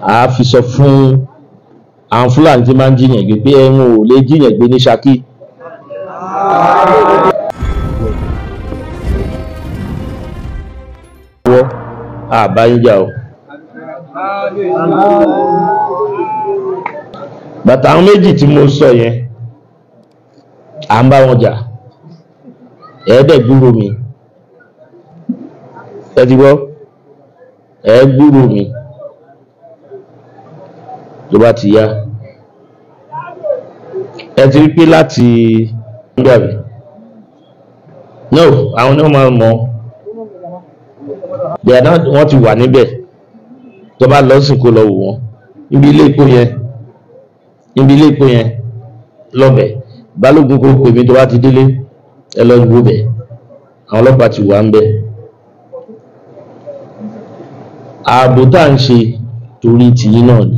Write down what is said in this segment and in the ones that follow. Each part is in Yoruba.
a fi sọ fún àwọn Fúlàní tí máa ń jiyàn gbé pé ẹ̀wọ̀n ò lè jiyàn gbé ní Ṣakí. Àbáyíjà o. Bàtà àwọn méjì tí mo sọ yẹn à ń bá wọn jà, ẹ̀ẹ́dẹ̀ gbúrò mi, ẹ ti gbọ́, ẹ̀ẹ́ gbúrò mi tó bá ti yá. Ẹ ti rí pé láti gbàgbé no àwọn ni wọ́n máa mọ̀ wọ́n ti wà níbẹ̀ tó bá lọ sìn kó lọ wò wọ́n níbi ilé epo yẹn lọ́bẹ̀. Balógun kò pè mí tó bá ti délé ẹ lọ wo bẹ̀, àwọn ọlọ́pàá ti wà ń bẹ̀. Ààbò tá à ń ṣe torí tìyín náà ni.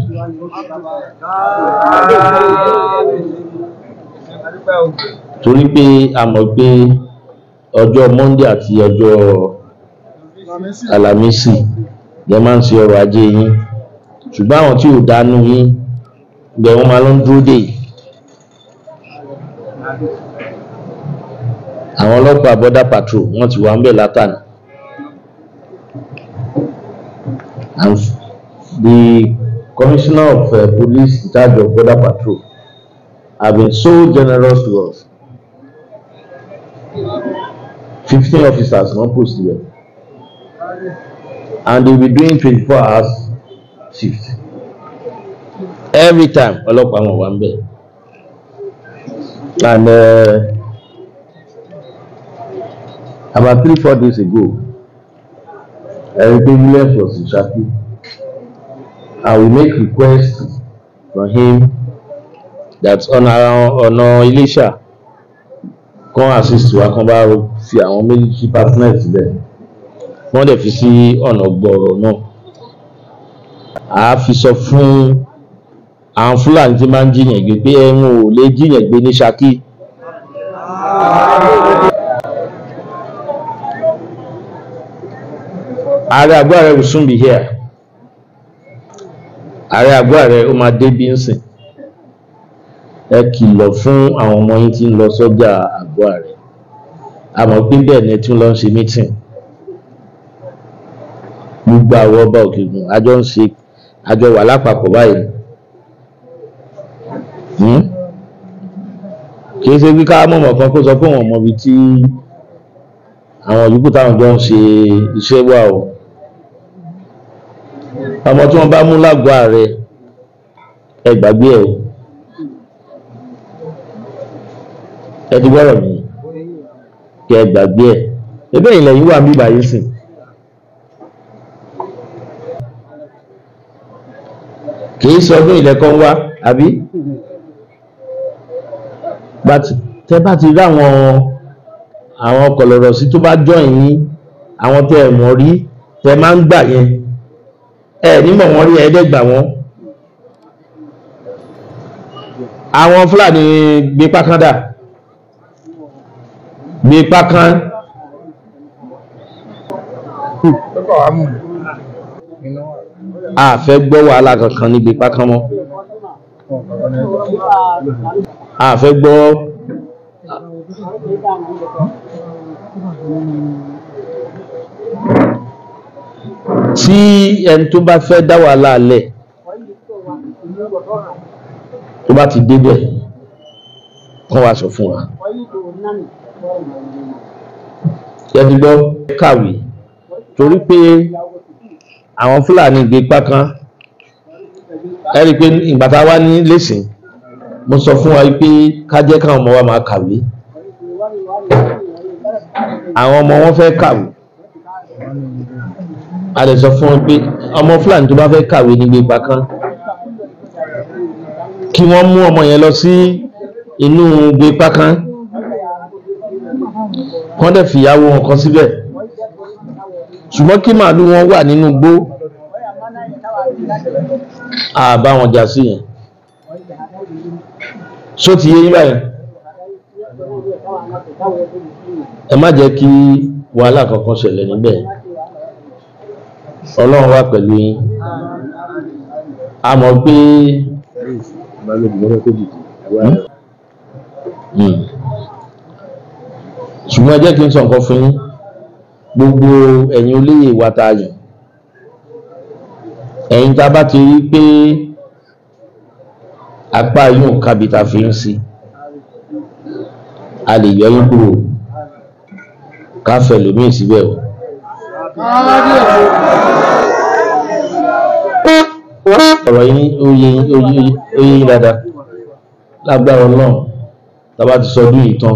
Torí pé a mọ̀ pé ọjọ́ Monday àti ọjọ́ Àlàmísì lẹ máa ń ṣe ọrọ̀ ajé yín, ṣùgbọ́n àwọn tí ò dánú yín ibẹ̀ wọ́n máa lọ ń dúró dè. Àwọn ọlọ́pàá border patrol wọ́n ti wà ń bẹ̀ látàná. And the commissioner of police in charge of border patrol have been so generous to us. 15 officers not posted there, and they will be doing 24 hours shift every time. Ọlọ́pàá wọn wà ń bẹ̀. And about 3-4 days ago, Eric Williams was in Ṣakí, and we make requests from him that ọ̀nà Iléṣà kan assist wa kan bá fi àwọn military personnel síbẹ̀, wọ́n dẹ̀ fi sí ọ̀nà gbọ̀rọ̀ náà. A fi sọ fún àwọn Fúlàní tí máa ń jiyàn gbé pé ẹ̀wọ̀n ò lè jiyàn gbé ní Ṣakí. Ààrẹ Àgbàrẹ will soon be here. Ààrẹ Àgbàrẹ ó máa dé bí ń sìn. Ẹ kìlọ̀ fún àwọn ọmọ yín tí ń lọ sọ́jà Àgbàrẹ. A mọ̀ pé bẹ́ẹ̀ ni tí ń lọ ń ṣe meeting. Gbogbo àwọn ọba Òkègùn àjọ wà lápapọ̀ báyìí. Kì í ṣe bí ká mọ̀mọ̀ kan kó sọ pé wọ́n mọ̀ bí tí àwọn yòókù táwọn jọ ń ṣe iṣẹ́ wà o. Ọmọ tí wọ́n bá mú lágọ̀ọ́ ààrẹ ẹ gbàgbé ẹ̀ o. Ẹ ti gbọ́rọ̀ mi kí ẹ gbàgbé ẹ̀. Ẹgbẹ́ ilẹ̀ yìí wà bíbá yìí sìn. Kì í sọdún ilẹ̀ kan wá àbí? Tẹ́ bá ti rí àwọn kọ̀lọ̀rọ̀ sí tó bá join yín, àwọn tẹ́ ẹ̀ mọ̀ rí tẹ́ máa ń gbà yẹn, ẹ nímọ̀ wọ́n rí ẹ̀ẹ́dẹ́gbà wọn. Àwọn Fúlàní gbé pákán dà, gbé pákán. A fẹ́ gbọ́ wàhálà kankan ní gbé pákán mọ́. A fẹ́ gbọ́ tí ẹni tó bá fẹ́ dá wàhálà lẹ̀ tó bá ti débẹ̀ kán wá sọ fún wa. Ẹni gbọ́ kàwé torí pé àwọn Fúlàní gbé pákán. Ẹ rí i pé ìgbà tá a wá ní lẹ́sìn mo sọ fún wa pé ká jẹ́ káwọn ọmọ wa máa kàwé. Àwọn ọmọ wọn fẹ́ kàwé. A lè sọ fún wọn pé ọmọ Fúlàní tó bá fẹ́ kàwé ní gbé pákán kí wọ́n mú ọmọ yẹn lọ sí inú gbé pákán, kán dẹ̀ fìyàwó wọn kan síbẹ̀, ṣùgbọ́n kí màálù wọn wà nínú igbó àbá wọn jà sí yẹn. Ṣó ti yé yín báyìí? Ẹ má jẹ́ kí wàhálà kankan ṣẹlẹ̀ níbẹ̀. Ọlọ́run wà pẹ̀lú yín. a mọ̀ pé ṣùgbọ́n ẹ jẹ́ kí n sọ nǹkan fún yín, gbogbo ẹ̀yin olóyè wa tá a yàn, ẹ̀yin tá a bá ti rí pé apá yóò kábi tá a fi ń sí, a lè yọ yín kúrò ká fẹ́ lòmíì síbẹ̀ o. ọ̀rọ̀ yín ó yé dáadáa lágbára Ọlọ́run tá a bá ti sọdún yìí tán,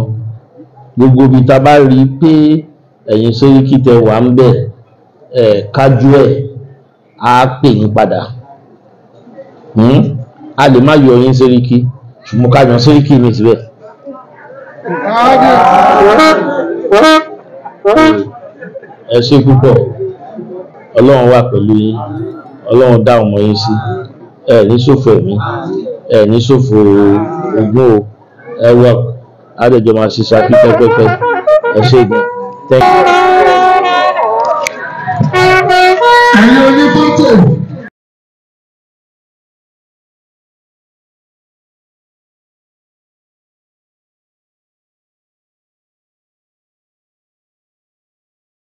gbogbo ibi tá a bá rí i pé ẹ̀yin Sẹ́ríkì tẹ wà ń bẹ̀ kájú ẹ̀ á pè yín padà. A lè má yọ yín Sẹ́ríkì ṣùgbọ́n ká yan Sẹ́ríkì mi síbẹ̀. Ẹ ṣé púpọ̀, Ọlọ́run wà pẹ̀lú yín, Ọlọ́run dá ọmọ yín sí, ẹ ní ṣòfò ẹ̀mí, ẹ ní ṣòfò ogún o, ẹ wà àdẹjọ máa ṣiṣẹ́ àfi pẹ́pẹ́pẹ́. Ẹ ṣé gan. Ẹ̀yin onífọ́tò.